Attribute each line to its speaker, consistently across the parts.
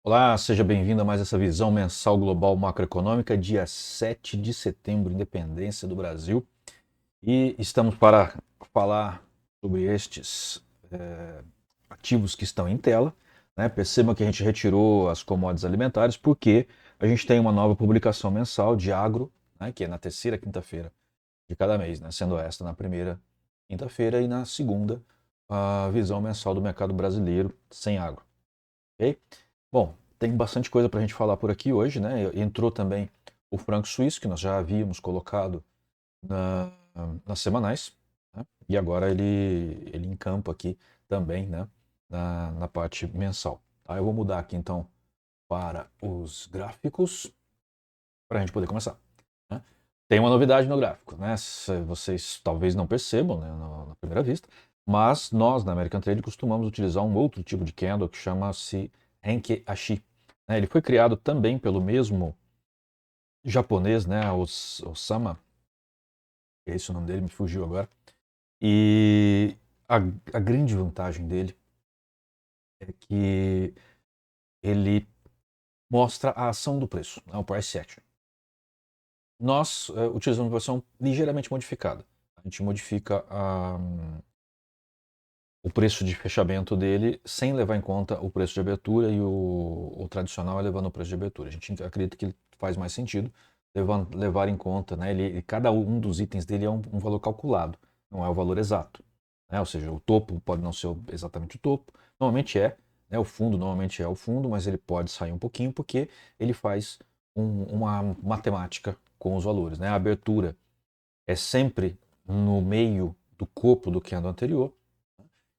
Speaker 1: Olá, seja bem-vindo a mais essa visão mensal global macroeconômica, dia 7 de setembro, independência do Brasil. E estamos para falar sobre estes ativos que estão em tela. Né? Percebam que a gente retirou as commodities alimentares porque a gente tem uma nova publicação mensal de agro, né? Que é na terceira quinta-feira de cada mês, né? Sendo esta na primeira quinta-feira e na segunda a visão mensal do mercado brasileiro sem agro. Ok? Bom, tem bastante coisa para a gente falar por aqui hoje, né? Entrou também o franco suíço, que nós já havíamos colocado na, nas semanais, né? E agora ele encampa aqui também, né? Na parte mensal. Tá? Eu vou mudar aqui então para os gráficos para a gente poder começar. Né? Tem uma novidade no gráfico, né? Vocês talvez não percebam, né, na primeira vista, mas nós na American Trade costumamos utilizar um outro tipo de candle que chama-se Henki Ashi. Né? Ele foi criado também pelo mesmo japonês, né, Osama, é esse o nome dele, me fugiu agora. E a, a grande vantagem dele é que ele mostra a ação do preço, né, o price action. Nós utilizamos uma versão ligeiramente modificada. A gente modifica o preço de fechamento dele sem levar em conta o preço de abertura e o tradicional é levando o preço de abertura. A gente acredita que faz mais sentido levar em conta, né? Cada um dos itens dele é um valor calculado, não é o valor exato. Né? Ou seja, o topo pode não ser exatamente o topo, normalmente é, né? O fundo normalmente é o fundo, mas ele pode sair um pouquinho porque ele faz uma matemática com os valores. Né? A abertura é sempre no meio do corpo do candle anterior,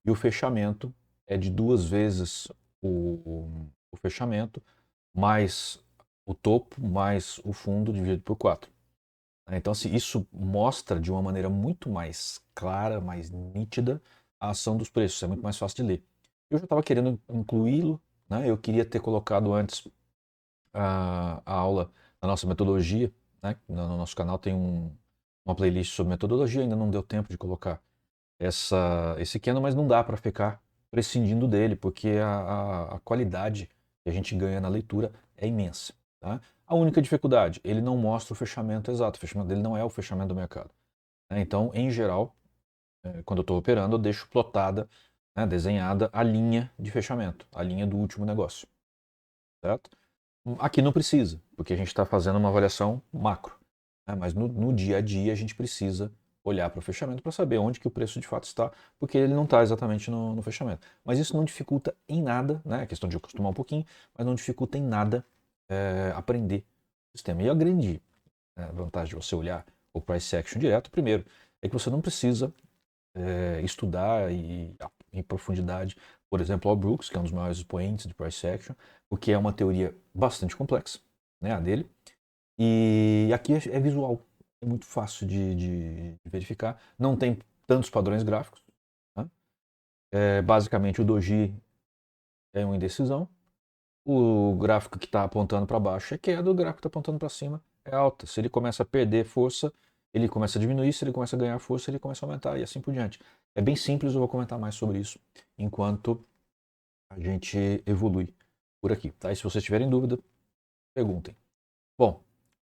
Speaker 1: e o fechamento é de 2 vezes o fechamento, mais o topo, mais o fundo dividido por 4. Então, assim, isso mostra de uma maneira muito mais clara, mais nítida, a ação dos preços. É muito mais fácil de ler. Eu já estava querendo incluí-lo, né? Eu queria ter colocado antes a aula da nossa metodologia. Né? No nosso canal tem uma playlist sobre metodologia, ainda não deu tempo de colocar esse Canon, mas não dá para ficar prescindindo dele, porque a qualidade que a gente ganha na leitura é imensa. Tá? A única dificuldade, ele não mostra o fechamento exato, o fechamento dele não é o fechamento do mercado. Né? Então, em geral, quando eu estou operando, eu deixo plotada, né, desenhada a linha de fechamento, a linha do último negócio. Certo? Aqui não precisa, porque a gente está fazendo uma avaliação macro. Né? Mas no dia a dia a gente precisa olhar para o fechamento para saber onde que o preço de fato está, porque ele não está exatamente no fechamento. Mas isso não dificulta em nada, né? É questão de acostumar um pouquinho, mas não dificulta em nada aprender o sistema. E a grande vantagem de você olhar o price action direto, primeiro, é que você não precisa estudar em profundidade, por exemplo, o Brooks, que é um dos maiores expoentes de price action, porque é uma teoria bastante complexa, né, a dele, e aqui é visual, é muito fácil de verificar, não tem tantos padrões gráficos, né? Basicamente o doji é uma indecisão, o gráfico que está apontando para baixo é queda, o gráfico que está apontando para cima é alta. Se ele começa a perder força, ele começa a diminuir, se ele começa a ganhar força, ele começa a aumentar e assim por diante. É bem simples, eu vou comentar mais sobre isso enquanto a gente evolui por aqui. Tá? E se vocês tiverem dúvida, perguntem. Bom,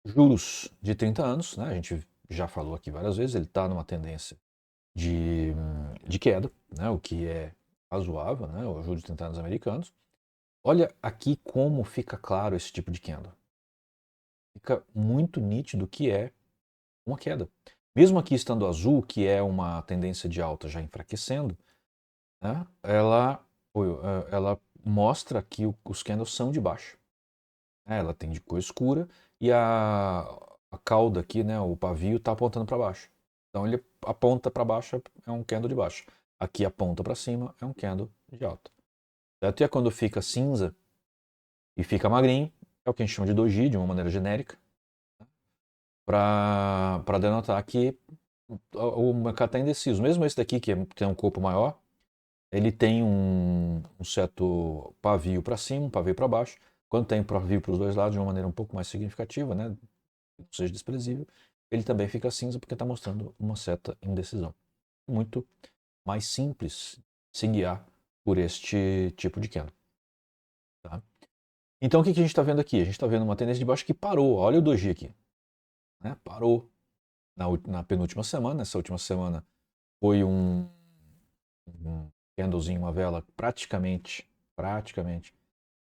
Speaker 1: juros de 30 anos, né? A gente já falou aqui várias vezes, ele está numa tendência de queda, né? O que é razoável, né? O juros de 30 anos americanos. Olha aqui como fica claro esse tipo de candle. Fica muito nítido que é uma queda. Mesmo aqui estando azul, que é uma tendência de alta já enfraquecendo, né, ela mostra que os candles são de baixa. Ela tem de cor escura e a cauda aqui, né, o pavio, está apontando para baixo. Então ele aponta para baixo, é um candle de baixo. Aqui aponta para cima, é um candle de alta. Certo? E quando fica cinza e fica magrinho, é o que a gente chama de doji, de uma maneira genérica, para denotar que o mercado está indeciso. Mesmo esse daqui, que tem um corpo maior, ele tem um certo pavio para cima, um pavio para baixo. Quando tem pavio para os dois lados de uma maneira um pouco mais significativa, né, não seja desprezível, ele também fica cinza porque está mostrando uma certa indecisão. Muito mais simples se guiar por este tipo de candle. Tá? Então o que a gente está vendo aqui? A gente está vendo uma tendência de baixa que parou. Olha o doji aqui. Né? Parou na penúltima semana. Essa última semana foi um candlezinho, uma vela praticamente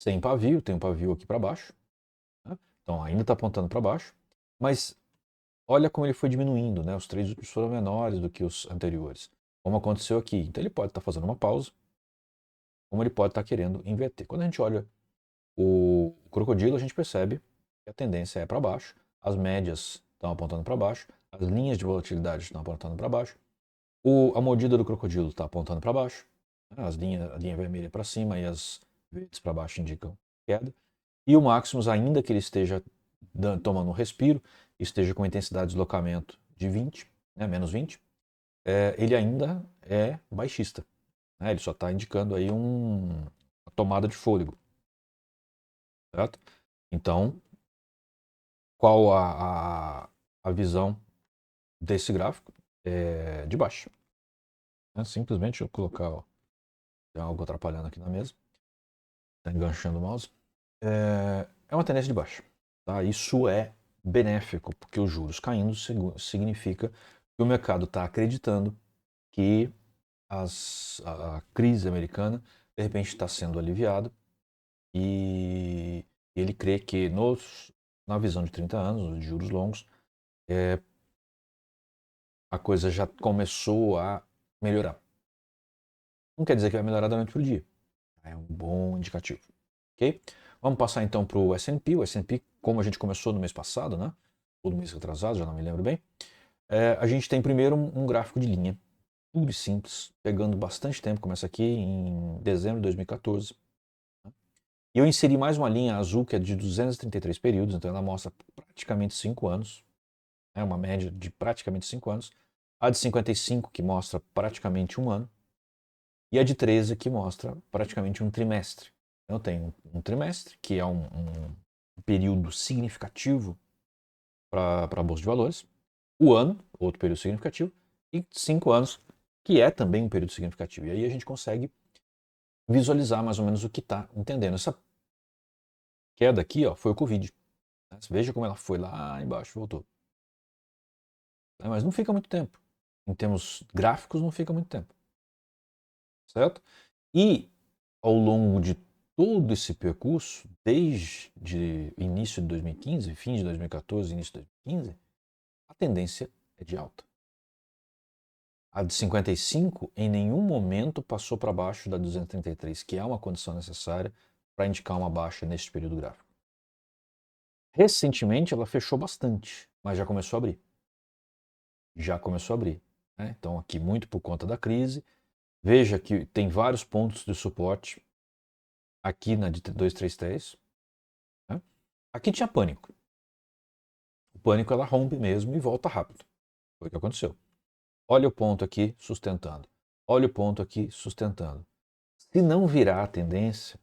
Speaker 1: sem pavio. Tem um pavio aqui para baixo. Né? Então ainda está apontando para baixo. Mas olha como ele foi diminuindo. Né? Os três últimos foram menores do que os anteriores. Como aconteceu aqui. Então ele pode estar fazendo uma pausa. Como ele pode estar querendo inverter. Quando a gente olha o crocodilo, a gente percebe que a tendência é para baixo, as médias estão apontando para baixo, as linhas de volatilidade estão apontando para baixo, a mordida do crocodilo está apontando para baixo, né? A linha vermelha para cima e as verdes para baixo indicam queda, e o Maximus, ainda que ele esteja tomando um respiro, esteja com intensidade de deslocamento de 20, né, menos 20, ele ainda é baixista. Né? Ele só está indicando aí uma tomada de fôlego. Certo? Então, qual a visão desse gráfico? É de baixo. Simplesmente eu colocar, ó, tem algo atrapalhando aqui na mesa, está enganchando o mouse. É uma tendência de baixa. Tá? Isso é benéfico, porque os juros caindo significa que o mercado está acreditando que a crise americana de repente está sendo aliviada e ele crê que na visão de 30 anos, de juros longos, a coisa já começou a melhorar. Não quer dizer que vai melhorar da noite para o dia. É um bom indicativo. Ok? Vamos passar então para o S&P. O S&P, como a gente começou no mês passado, né? Ou no mês atrasado, já não me lembro bem. A gente tem primeiro um gráfico de linha, puro e simples, pegando bastante tempo. Começa aqui em dezembro de 2014. E eu inseri mais uma linha azul, que é de 233 períodos, então ela mostra praticamente 5 anos. É uma média de praticamente 5 anos. A de 55, que mostra praticamente 1 ano. E a de 13, que mostra praticamente um trimestre. Então, eu tenho um trimestre, que é um período significativo para a Bolsa de Valores. O ano, outro período significativo. E 5 anos, que é também um período significativo. E aí a gente consegue visualizar mais ou menos o que está entendendo. Essa queda aqui, ó, foi o Covid. Veja como ela foi lá embaixo e voltou. Mas não fica muito tempo. Em termos gráficos, não fica muito tempo. Certo? E ao longo de todo esse percurso, desde início de 2015, fim de 2014, início de 2015, a tendência é de alta. A de 55 em nenhum momento passou para baixo da 233, que é uma condição necessária para indicar uma baixa neste período gráfico. Recentemente ela fechou bastante, mas já começou a abrir. Já começou a abrir. Né? Então aqui muito por conta da crise. Veja que tem vários pontos de suporte aqui na de 233. Né? Aqui tinha pânico. O pânico ela rompe mesmo e volta rápido. Foi o que aconteceu. Olha o ponto aqui sustentando. Olha o ponto aqui sustentando. Se não virar a tendência,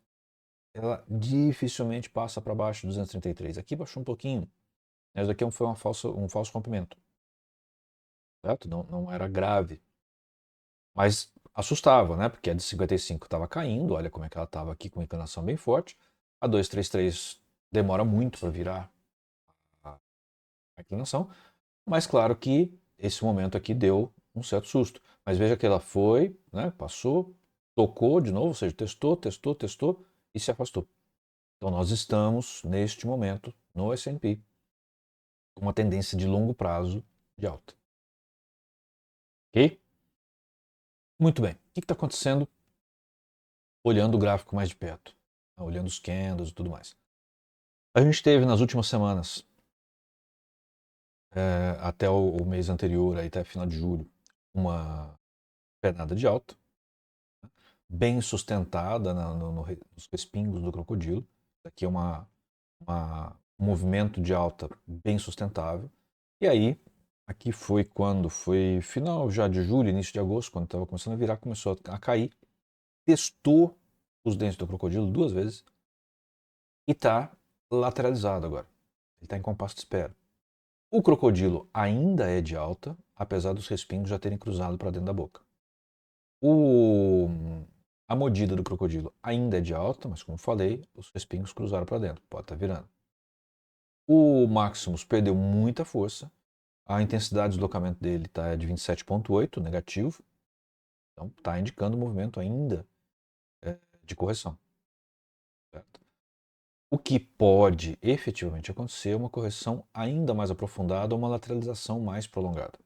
Speaker 1: ela dificilmente passa para baixo de 233. Aqui baixou um pouquinho. Mas aqui foi um falso rompimento. Certo? Não era grave. Mas assustava, né? Porque a de 55 estava caindo. Olha como é que ela estava aqui com uma inclinação bem forte. A 233 demora muito para virar a inclinação. Mas claro que esse momento aqui deu um certo susto. Mas veja que ela foi, né, passou, tocou de novo, ou seja, testou e se afastou. Então nós estamos, neste momento, no S&P, com uma tendência de longo prazo de alta. Ok? Muito bem. O que está acontecendo olhando o gráfico mais de perto? Olhando os candles e tudo mais. A gente teve nas últimas semanas, até o mês anterior, aí, até final de julho, uma pernada de alta, bem sustentada nos respingos do crocodilo. Isso aqui é um movimento de alta bem sustentável. E aí, aqui foi quando foi final já de julho, início de agosto, quando estava começando a virar, começou a cair. Testou os dentes do crocodilo 2 vezes e está lateralizado agora. Ele está em compasso de espera. O crocodilo ainda é de alta, apesar dos respingos já terem cruzado para dentro da boca. A mordida do crocodilo ainda é de alta, mas como falei, os respingos cruzaram para dentro, pode estar virando. O Maximus perdeu muita força, a intensidade de deslocamento dele está de 27,8, negativo, então está indicando um movimento ainda de correção. Certo? O que pode efetivamente acontecer é uma correção ainda mais aprofundada ou uma lateralização mais prolongada.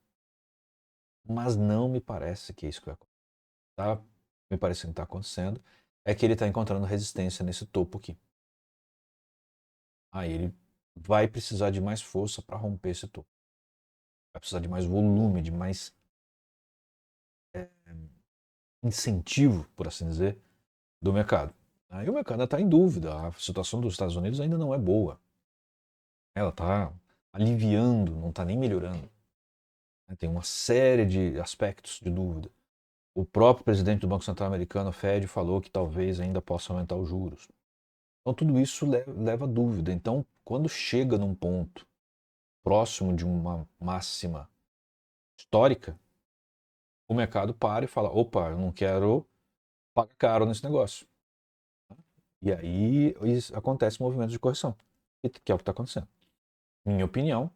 Speaker 1: Mas não me parece que é isso que vai acontecer. Tá me parecendo que está acontecendo é que ele está encontrando resistência nesse topo aqui. Aí ele vai precisar de mais força para romper esse topo. Vai precisar de mais volume, de mais incentivo, por assim dizer, do mercado. Aí o mercado está em dúvida. A situação dos Estados Unidos ainda não é boa. Ela está aliviando, não está nem melhorando. Tem uma série de aspectos de dúvida. O próprio presidente do Banco Central Americano, Fed, falou que talvez ainda possa aumentar os juros. Então tudo isso leva a dúvida. Então, quando chega num ponto próximo de uma máxima histórica, o mercado para e fala: opa, eu não quero pagar caro nesse negócio. E aí acontece movimento de correção, que é o que está acontecendo. Minha opinião,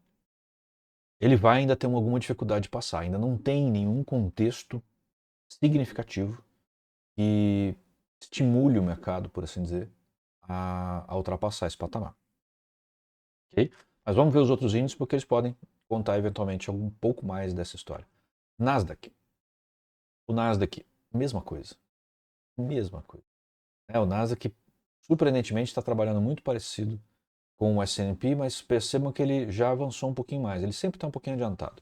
Speaker 1: ele vai ainda ter alguma dificuldade de passar. Ainda não tem nenhum contexto significativo que estimule o mercado, por assim dizer, a ultrapassar esse patamar. Okay? Mas vamos ver os outros índices porque eles podem contar eventualmente um pouco mais dessa história. Nasdaq. O Nasdaq, mesma coisa. Mesma coisa. O Nasdaq, surpreendentemente, está trabalhando muito parecido com o S&P, mas percebam que ele já avançou um pouquinho mais. Ele sempre está um pouquinho adiantado.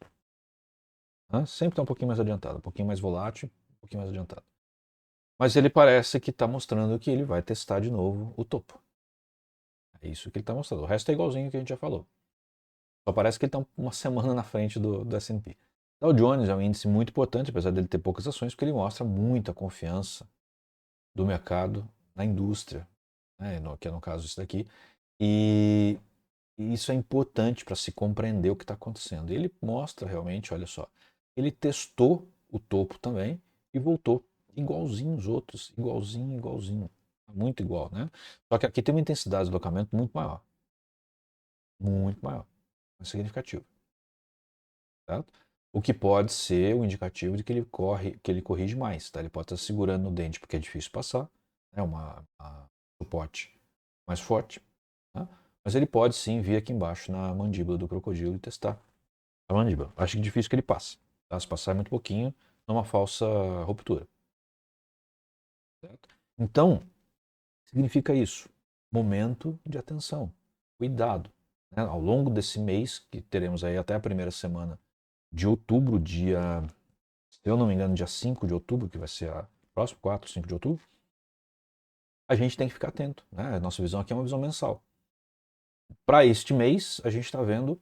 Speaker 1: Sempre está um pouquinho mais adiantado, um pouquinho mais volátil, um pouquinho mais adiantado. Mas ele parece que está mostrando que ele vai testar de novo o topo. É isso que ele está mostrando. O resto é igualzinho que a gente já falou. Só parece que ele está uma semana na frente do S&P. O Jones é um índice muito importante, apesar dele ter poucas ações, porque ele mostra muita confiança do mercado na indústria, né, que é no caso isso daqui. E isso é importante para se compreender o que está acontecendo. E ele mostra realmente, olha só, ele testou o topo também e voltou igualzinho os outros, igualzinho, igualzinho. Muito igual, né? Só que aqui tem uma intensidade de deslocamento muito maior. Muito maior. Mais significativo. Certo? O que pode ser um indicativo de que ele corrige mais. Tá? Ele pode estar segurando no dente porque é difícil passar. É uma suporte mais forte. Tá? Mas ele pode sim vir aqui embaixo na mandíbula do crocodilo e testar a mandíbula. Acho que difícil que ele passe. Tá? Se passar é muito pouquinho, numa falsa ruptura. Certo? Então, significa isso. Momento de atenção. Cuidado. Né? Ao longo desse mês, que teremos aí até a primeira semana de outubro, se eu não me engano, dia 5 de outubro, que vai ser a próxima, 4, 5 de outubro, a gente tem que ficar atento. Né? A nossa visão aqui é uma visão mensal. Para este mês, a gente está vendo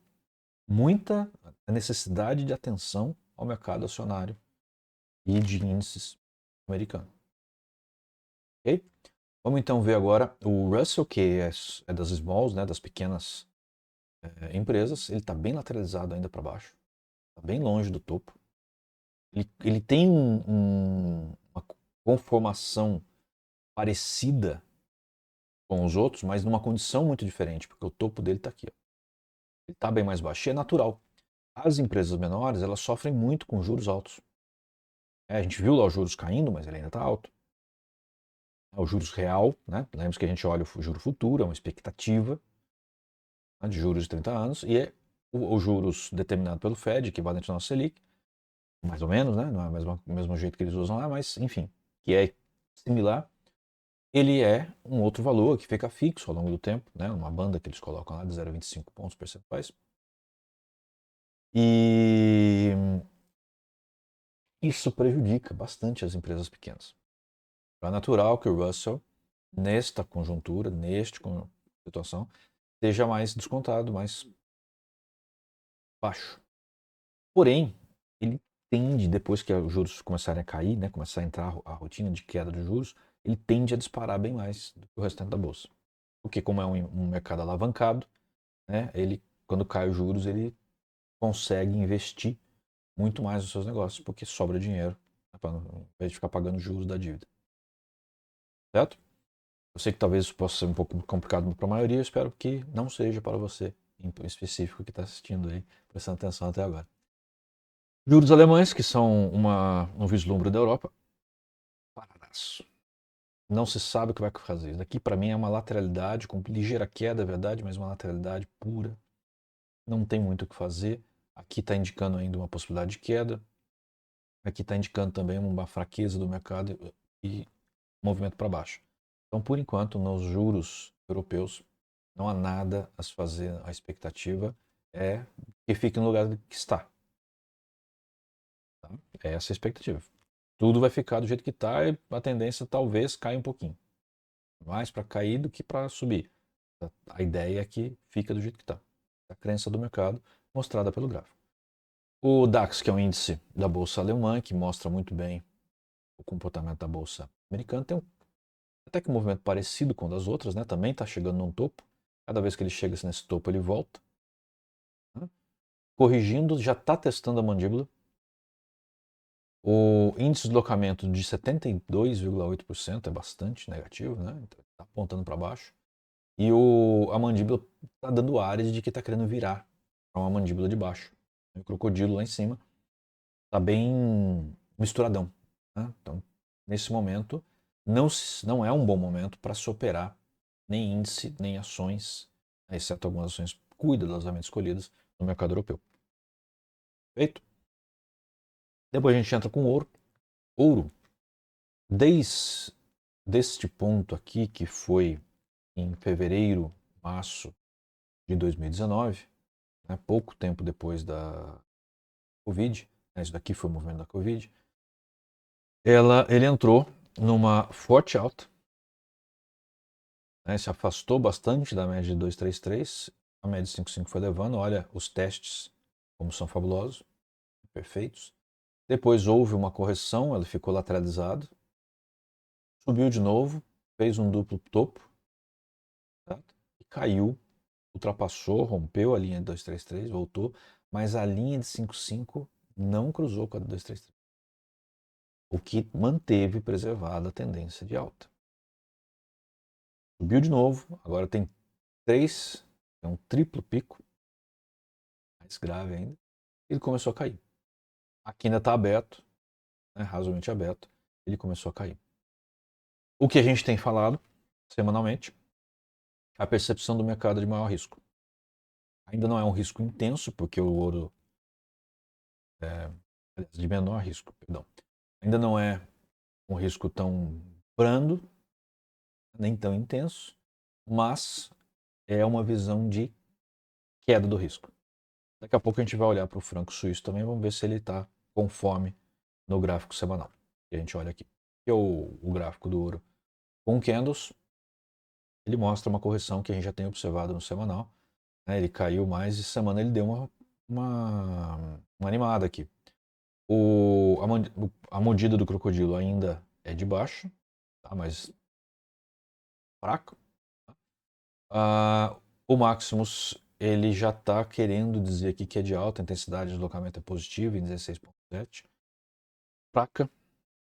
Speaker 1: muita necessidade de atenção ao mercado acionário e de índices americanos. Okay? Vamos então ver agora o Russell, que é das smalls, né, das pequenas empresas. Ele está bem lateralizado ainda para baixo, está bem longe do topo. Ele tem uma conformação parecida com os outros, mas numa condição muito diferente, porque o topo dele está aqui. Ó. Ele está bem mais baixo e é natural. As empresas menores, elas sofrem muito com juros altos. A gente viu lá os juros caindo, mas ele ainda está alto. O juros real, né? Lembre-se que a gente olha o juro futuro, é uma expectativa, né, de juros de 30 anos, e é o juros determinado pelo Fed, equivalente ao nosso Selic, mais ou menos, né? Não é o mesmo jeito que eles usam lá, mas enfim, que é similar. Ele é um outro valor que fica fixo ao longo do tempo, né? Uma banda que eles colocam lá de 0,25 pontos percentuais. E isso prejudica bastante as empresas pequenas. É natural que o Russell, nesta conjuntura, nesta situação, seja mais descontado, mais baixo. Porém, ele tende, depois que os juros começarem a cair, né, começar a entrar a rotina de queda de juros, ele tende a disparar bem mais do que o restante da bolsa. Porque como é um mercado alavancado, né, ele, quando cai os juros, ele consegue investir muito mais nos seus negócios, porque sobra dinheiro, né, para não, em vez de ficar pagando juros da dívida. certo? Eu sei que talvez isso possa ser um pouco complicado para a maioria, eu espero que não seja para você em específico que está assistindo aí, prestando atenção até agora. Juros alemães, que são um vislumbre da Europa, paradaço. Não se sabe o que vai fazer. Isso daqui para mim é uma lateralidade, com ligeira queda, é verdade, mas uma lateralidade pura. Não tem muito o que fazer. Aqui está indicando ainda uma possibilidade de queda. Aqui está indicando também uma fraqueza do mercado e movimento para baixo. Então, por enquanto, nos juros europeus, não há nada a se fazer. A expectativa é que fique no lugar que está. Tá? É essa a expectativa. Tudo vai ficar do jeito que está e a tendência talvez caia um pouquinho. Mais para cair do que para subir. A ideia é que fica do jeito que está. A crença do mercado mostrada pelo gráfico. O DAX, que é um índice da bolsa alemã, que mostra muito bem o comportamento da bolsa americana, tem até que um movimento parecido com o das outras, né? Também está chegando num topo. Cada vez que ele chega nesse topo, ele volta. Né? Corrigindo, já está testando a mandíbula. O índice de deslocamento de 72,8% é bastante negativo, né? Então, está apontando para baixo. E a mandíbula está dando áreas de que está querendo virar para uma mandíbula de baixo. O crocodilo lá em cima está bem misturadão. Né? Então, nesse momento, não é um bom momento para se operar nem índice, nem ações, né? Exceto algumas ações cuidadosamente escolhidas no mercado europeu. Feito? Depois a gente entra com ouro. Ouro, desde este ponto aqui, que foi em fevereiro, março de 2019, né, pouco tempo depois da Covid, né, isso daqui foi o movimento da Covid, ele entrou numa forte alta, né, se afastou bastante da média de 233, a média de 55 foi levando, olha os testes como são fabulosos, perfeitos. Depois houve uma correção, ele ficou lateralizado, subiu de novo, fez um duplo topo, certo? E caiu, ultrapassou, rompeu a linha de 233, voltou, mas a linha de 55 não cruzou com a de 233. O que manteve preservada a tendência de alta. Subiu de novo, agora tem um triplo pico, mais grave ainda, e ele começou a cair. Aqui ainda está aberto, né, razoavelmente aberto, ele começou a cair. O que a gente tem falado semanalmente, a percepção do mercado de maior risco. Ainda não é um risco intenso, porque o ouro de menor risco, perdão. Ainda não é um risco tão brando, nem tão intenso, mas é uma visão de queda do risco. Daqui a pouco a gente vai olhar para o franco suíço também, vamos ver se ele está conforme no gráfico semanal. Que a gente olha aqui. Que é o gráfico do ouro com candles, ele mostra uma correção que a gente já tem observado no semanal. Né? Ele caiu mais e semana ele deu uma animada aqui. A mordida do crocodilo ainda é de baixo, tá? Mas fraco. O Maximus ele já está querendo dizer aqui que é de alta intensidade, de deslocamento é positivo em 16,7. Fraca,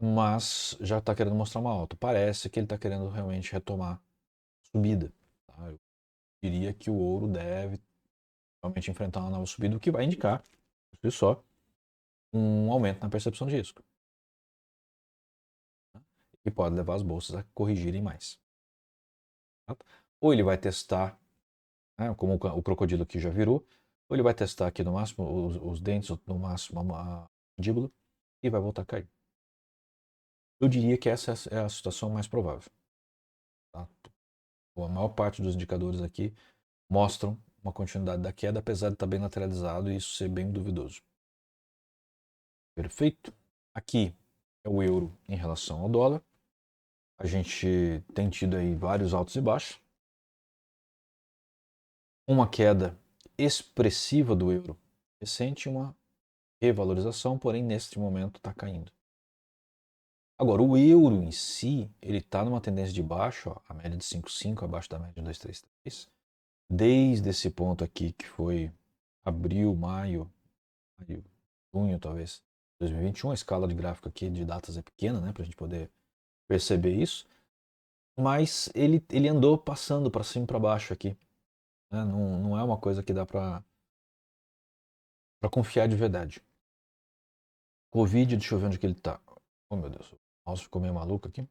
Speaker 1: mas já está querendo mostrar uma alta. Parece que ele está querendo realmente retomar subida. Tá? Eu diria que o ouro deve realmente enfrentar uma nova subida, o que vai indicar, por si só, um aumento na percepção de risco. E pode levar as bolsas a corrigirem mais. Tá? Ou ele vai testar, né, como o crocodilo aqui já virou, ou ele vai testar aqui no máximo os dentes, no máximo a mandíbula, e vai voltar a cair. Eu diria que essa é a situação mais provável. Tá? A maior parte dos indicadores aqui mostram uma continuidade da queda, apesar de estar bem lateralizado e isso ser bem duvidoso. Perfeito? Aqui é o euro em relação ao dólar. A gente tem tido aí vários altos e baixos. Uma queda expressiva do euro recente, uma revalorização, porém neste momento está caindo. Agora, o euro em si, ele está numa tendência de baixo, ó, a média de 5,5 abaixo da média de 2,33. Desde esse ponto aqui, que foi abril, maio, junho talvez, 2021, a escala de gráfico aqui de datas é pequena, né, para a gente poder perceber isso. Mas ele andou passando para cima e para baixo aqui. Né? Não é uma coisa que dá para confiar de verdade. Covid, deixa eu ver onde que ele tá. Oh meu Deus, o mouse ficou meio maluco aqui.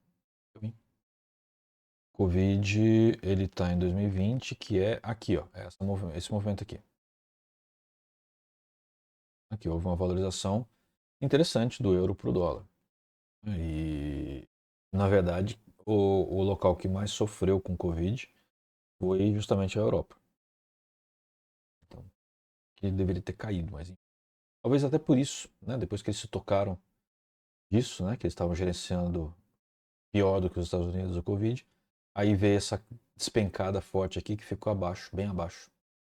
Speaker 1: Covid, ele tá em 2020, que é aqui, ó. Esse movimento aqui. Aqui houve uma valorização interessante do euro para o dólar. E, na verdade, o local que mais sofreu com Covid foi justamente a Europa. Então, que deveria ter caído, mas talvez até por isso, né? Depois que eles se tocaram disso, né? Que eles estavam gerenciando pior do que os Estados Unidos o Covid, aí veio essa despencada forte aqui que ficou abaixo, bem abaixo.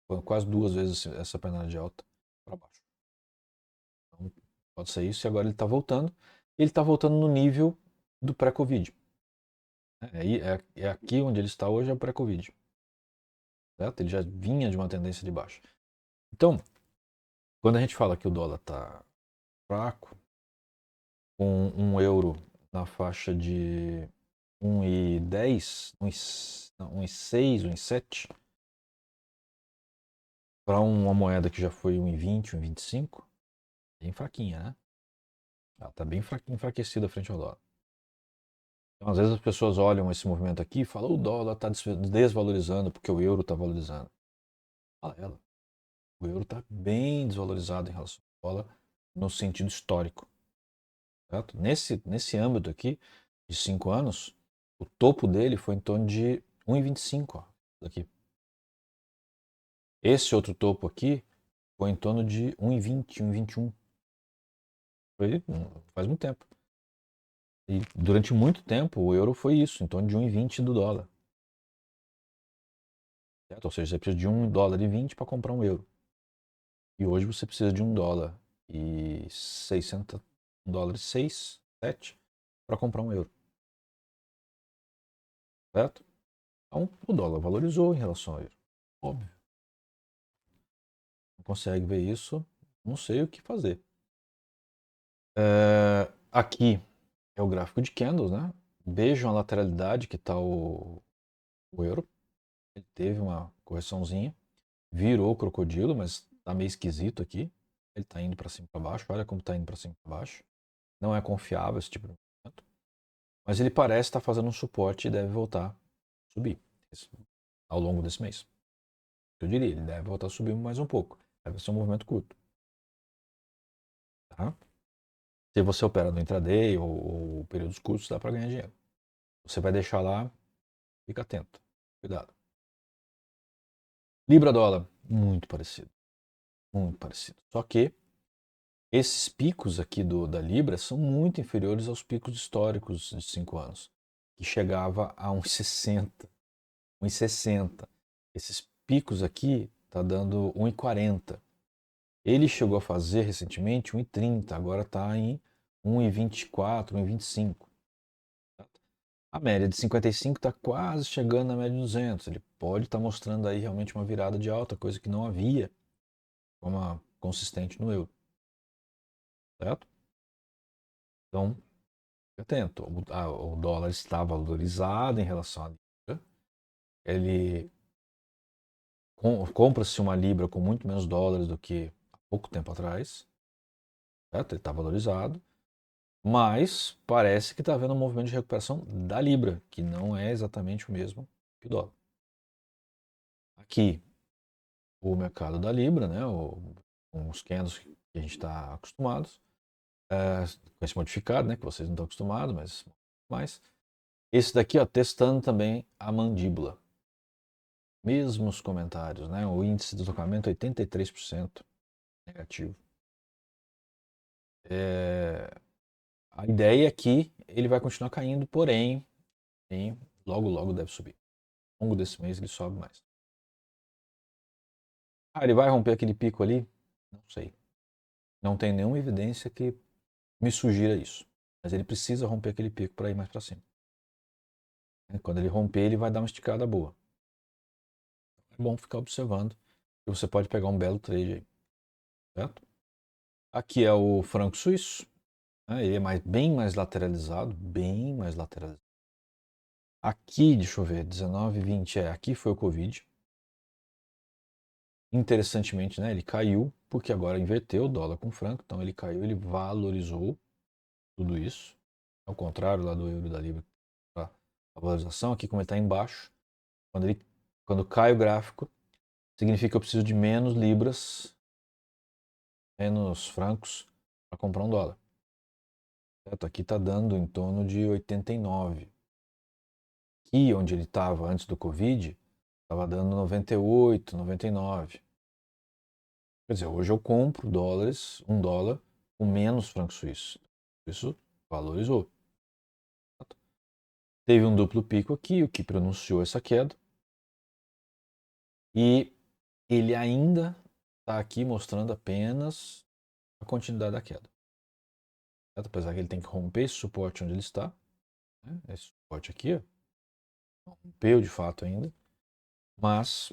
Speaker 1: Foi quase 2 vezes essa penalidade de alta para baixo. Então, pode ser isso. E agora ele está voltando. Ele está voltando no nível do pré-Covid. É aqui onde ele está hoje, é o pré-Covid. Certo? Ele já vinha de uma tendência de baixa. Então, quando a gente fala que o dólar está fraco, com um euro na faixa de 1,10, 1,6, 1,7, para uma moeda que já foi 1,20, 1,25, bem fraquinha, né? Ela está bem enfraquecida frente ao dólar. Então, às vezes as pessoas olham esse movimento aqui e falam: o dólar está desvalorizando porque o euro está valorizando. Fala ela. O euro está bem desvalorizado em relação ao dólar no sentido histórico. Certo? Nesse âmbito aqui, de 5 anos, o topo dele foi em torno de 1,25. Ó, aqui. Esse outro topo aqui foi em torno de 1,20, 1,21. Foi, faz muito tempo. E durante muito tempo o euro foi isso, em torno de 1,20 do dólar. Certo? Ou seja, você precisa de $1,20 para comprar um euro. E hoje você precisa de $1,600, 7 para comprar um euro. Certo? Então o dólar valorizou em relação ao euro. Óbvio. Não consegue ver isso, não sei o que fazer. Aqui é o gráfico de candles, né? Vejam a lateralidade que está o euro. Ele teve uma correçãozinha, virou o crocodilo, mas tá meio esquisito aqui. Ele tá indo para cima e para baixo. Olha como tá indo para cima e para baixo. Não é confiável esse tipo de movimento. Mas ele parece estar fazendo um suporte e deve voltar a subir ao longo desse mês. Eu diria, ele deve voltar a subir mais um pouco. Deve ser um movimento curto. Tá? Se você opera no intraday ou períodos curtos, dá para ganhar dinheiro. Você vai deixar lá, fica atento. Cuidado. Libra dólar, muito parecido. Muito parecido. Só que esses picos aqui da Libra são muito inferiores aos picos históricos de 5 anos, que chegava a 1,60. 1,60. Esses picos aqui tá dando 1,40. Ele chegou a fazer recentemente 1,30, agora está em 1,24, 1,25. A média de 55 está quase chegando na média de 200. Ele pode estar mostrando aí realmente uma virada de alta, coisa que não havia uma consistente no euro. Certo? Então, fique atento. O dólar está valorizado em relação à libra. Ele compra-se uma libra com muito menos dólares do que há pouco tempo atrás. Certo? Ele está valorizado. Mas parece que está havendo um movimento de recuperação da libra, que não é exatamente o mesmo que o dólar. Aqui, o mercado da libra, né? Com os candles que a gente está acostumados. Com esse modificado, né? Que vocês não estão acostumados, mas esse daqui, ó, testando também a mandíbula. Mesmos comentários, né? O índice de deslocamento 83% negativo. A ideia é que ele vai continuar caindo, porém, logo logo deve subir. Ao longo desse mês ele sobe mais. Ele vai romper aquele pico ali? Não sei. Não tem nenhuma evidência que me sugira isso. Mas ele precisa romper aquele pico para ir mais para cima. Quando ele romper, ele vai dar uma esticada boa. É bom ficar observando e você pode pegar um belo trade aí. Certo? Aqui é o franco suíço. Ele é bem mais lateralizado, bem mais lateralizado. Aqui, deixa eu ver, 19, 20, aqui foi o Covid. Interessantemente, né, ele caiu, porque agora inverteu o dólar com o franco, então ele caiu, ele valorizou tudo isso. Ao contrário lá do euro e da libra, a valorização aqui como ele está embaixo, quando cai o gráfico, significa que eu preciso de menos libras, menos francos para comprar um dólar. Certo? Aqui está dando em torno de 89. Aqui onde ele estava antes do Covid, estava dando 98, 99. Quer dizer, hoje eu compro dólares, um dólar, com menos francos suíços. Isso valorizou. Teve um duplo pico aqui, o que pronunciou essa queda. E ele ainda está aqui mostrando apenas a continuidade da queda. Certo? Apesar que ele tem que romper esse suporte onde ele está. Né? Esse suporte aqui, ó, não rompeu de fato ainda. Mas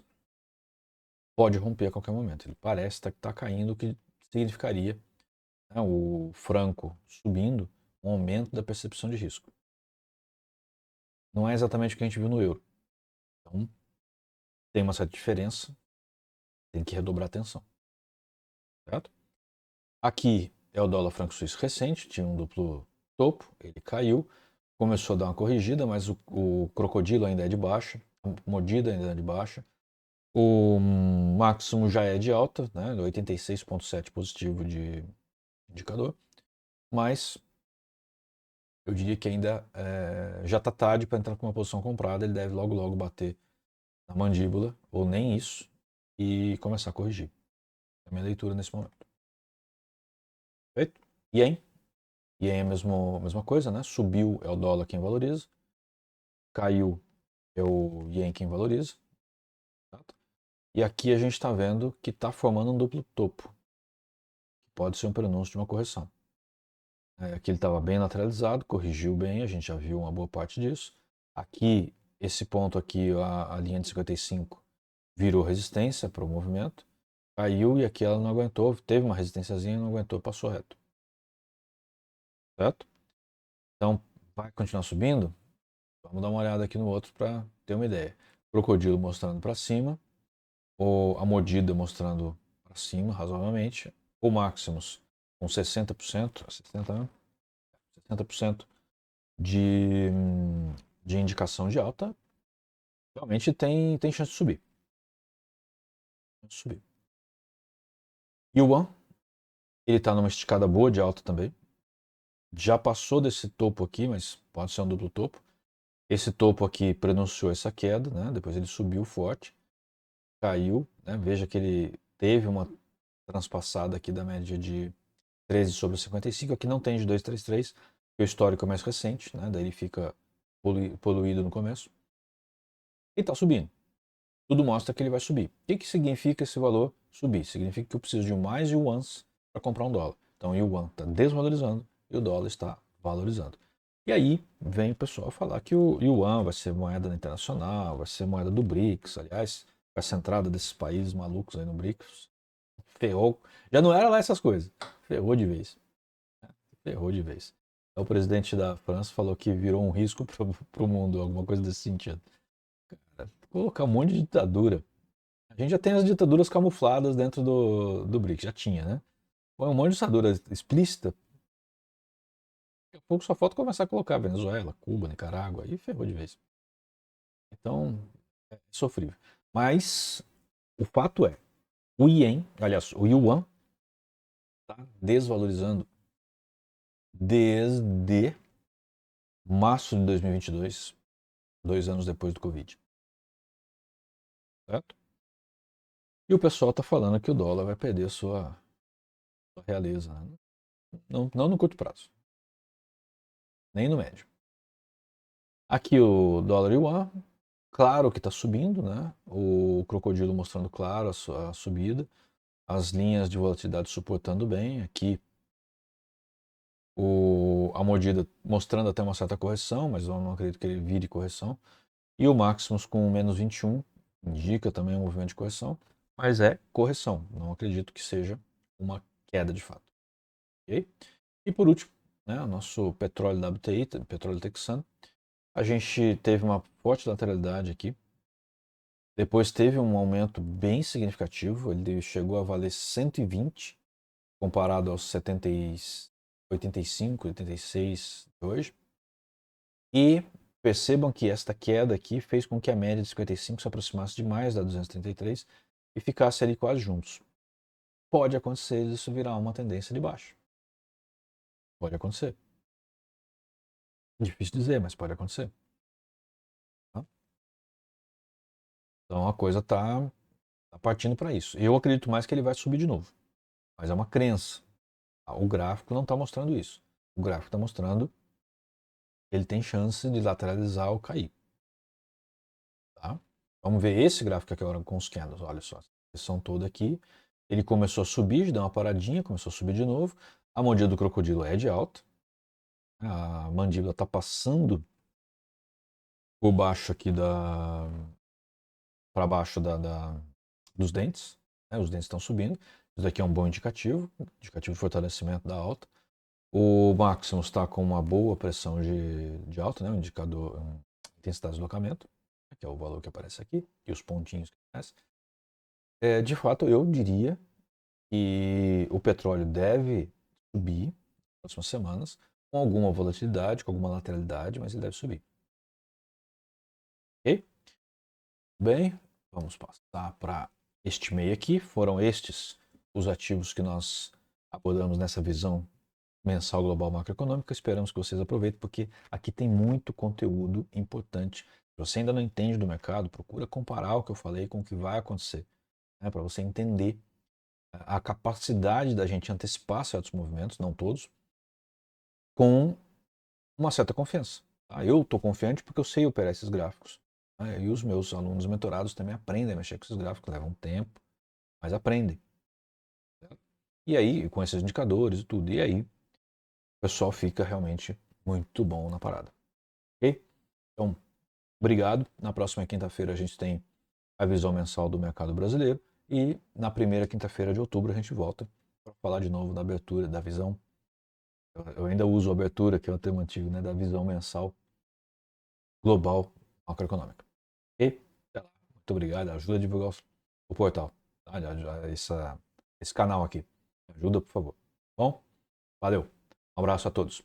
Speaker 1: pode romper a qualquer momento. Ele parece estar tá caindo, o que significaria, né, o franco subindo, um aumento da percepção de risco. Não é exatamente o que a gente viu no euro. Então, tem uma certa diferença, tem que redobrar a atenção. Certo? Aqui é o dólar franco suíço recente, tinha um duplo topo, ele caiu, começou a dar uma corrigida, mas o crocodilo ainda é de baixa, a mordida ainda é de baixa. O máximo já é de alta, né, 86,7 positivo de indicador, mas eu diria que ainda já está tarde para entrar com uma posição comprada, ele deve logo logo bater na mandíbula, ou nem isso, e começar a corrigir. É a minha leitura nesse momento. Perfeito? Yen. Yen é a mesma coisa, né? Subiu é o dólar quem valoriza, caiu é o Yen quem valoriza. Certo? E aqui a gente está vendo que está formando um duplo topo, que pode ser um prenúncio de uma correção. Aqui ele estava bem lateralizado, corrigiu bem, a gente já viu uma boa parte disso. Aqui, esse ponto aqui, a linha de 55, virou resistência para o movimento, caiu e aqui ela não aguentou, teve uma resistênciazinha, não aguentou, passou reto. Certo? Então, vai continuar subindo? Vamos dar uma olhada aqui no outro para ter uma ideia. Crocodilo mostrando para cima, ou a mordida mostrando para cima, razoavelmente. O Maximus com 60%, 60% de, de indicação de alta, realmente tem chance de subir. E o One, ele está numa esticada boa de alta também. Já passou desse topo aqui, mas pode ser um duplo topo. Esse topo aqui pronunciou essa queda, né? Depois ele subiu forte, caiu, né? Veja que ele teve uma transpassada aqui da média de 13/55. Aqui não tem de 233, que o histórico é mais recente, né? Daí ele fica poluído no começo. E está subindo. Tudo mostra que ele vai subir. O que significa esse valor subir? Significa que eu preciso de mais yuans para comprar um dólar. Então o yuan está desvalorizando e o dólar está valorizando. E aí vem o pessoal falar que o yuan vai ser moeda internacional, vai ser moeda do BRICS. Aliás, com essa entrada desses países malucos aí no BRICS, ferrou. Já não era lá essas coisas. Ferrou de vez. Ferrou de vez. Então, o presidente da França falou que virou um risco para o mundo, alguma coisa desse sentido. Cara, colocar um monte de ditadura. A gente já tem as ditaduras camufladas dentro do BRICS, já tinha, né? Põe um monte de ditadura explícita. Daqui a pouco só falta começar a colocar Venezuela, Cuba, Nicarágua, aí ferrou de vez. Então, é sofrível. Mas o fato é, o Yen, aliás, o Yuan, está desvalorizando desde março de 2022, 2 anos depois do Covid. Certo? E o pessoal está falando que o dólar vai perder sua realeza. Né? Não no curto prazo, nem no médio. Aqui o dólar yuan, claro que está subindo, né? O crocodilo mostrando claro a subida, as linhas de volatilidade suportando bem. Aqui a mordida mostrando até uma certa correção, mas eu não acredito que ele vire correção. E o Maximus com menos 21 indica também um movimento de correção, mas é correção. Não acredito que seja uma queda de fato. Okay? E por último, né, o nosso petróleo WTI, petróleo texano, A gente teve uma forte lateralidade aqui. Depois teve um aumento bem significativo. Ele chegou a valer 120 comparado aos 85, 86 de hoje. E percebam que esta queda aqui fez com que a média de 55 se aproximasse demais da 233 e ficasse ali quase juntos. Pode acontecer isso virar uma tendência de baixo. Pode acontecer. Difícil dizer, mas pode acontecer. Tá? Então a coisa está partindo para isso. Eu acredito mais que ele vai subir de novo. Mas é uma crença. O gráfico não está mostrando isso. O gráfico está mostrando que ele tem chance de lateralizar ou cair. Tá? Vamos ver esse gráfico aqui agora com os candles. Olha só, essa seção toda aqui. Ele começou a subir, deu uma paradinha, começou a subir de novo. A mordida do crocodilo é de alta. A mandíbula está passando por baixo aqui para baixo dos dentes. Né? Os dentes estão subindo. Isso daqui é um bom indicativo de fortalecimento da alta. O Maximus está com uma boa pressão de alta, né? Um indicador intensidade de deslocamento, que é o valor que aparece aqui, e os pontinhos que aparecem. De fato, eu diria que o petróleo deve subir nas próximas semanas, com alguma volatilidade, com alguma lateralidade, mas ele deve subir. Ok? Bem, vamos passar para este meio aqui. Foram estes os ativos que nós abordamos nessa visão mensal global macroeconômica. Esperamos que vocês aproveitem, porque aqui tem muito conteúdo importante. Se você ainda não entende do mercado, procura comparar o que eu falei com o que vai acontecer, né, para você entender a capacidade da gente antecipar certos movimentos, não todos, com uma certa confiança. Tá? Eu estou confiante porque eu sei operar esses gráficos. Né? E os meus alunos mentorados também aprendem a mexer com esses gráficos, levam tempo, mas aprendem. Certo? E aí, com esses indicadores e tudo, e aí, o pessoal fica realmente muito bom na parada. Ok? Então, obrigado. Na próxima quinta-feira a gente tem a visão mensal do mercado brasileiro e na primeira quinta-feira de outubro a gente volta para falar de novo da abertura, da visão. Eu ainda uso a abertura, que é o termo antigo, né, da visão mensal global macroeconômica. Ok? Até lá. Muito obrigado. Ajuda a divulgar o portal. Tá? Esse canal aqui. Ajuda, por favor. Bom? Valeu. Um abraço a todos.